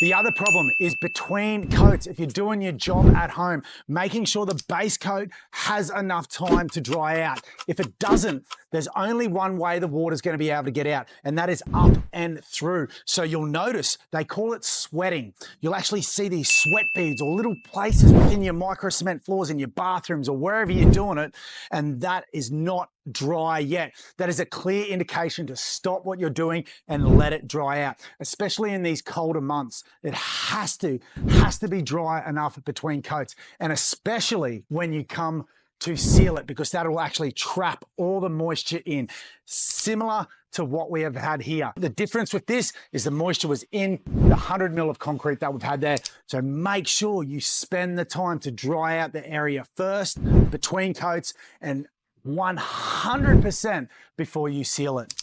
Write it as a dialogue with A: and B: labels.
A: The other problem is between coats. If you're doing your job at home, making sure the base coat has enough time to dry out. If it doesn't, there's only one way the water's going to be able to get out, and that is up and through. So you'll notice they call it sweating. You'll actually see these sweat beads or little places within your micro cement floors in your bathrooms or wherever you're doing it, and that is not dry yet. That is a clear indication to stop what you're doing and let it dry out, especially in these colder months. It has to be dry enough between coats, and especially when you come to seal it, because that will actually trap all the moisture in, similar to what we have had here. The difference with this is the moisture was in the 100 mil of concrete that we've had there. So make sure you spend the time to dry out the area first between coats and 100% before you seal it.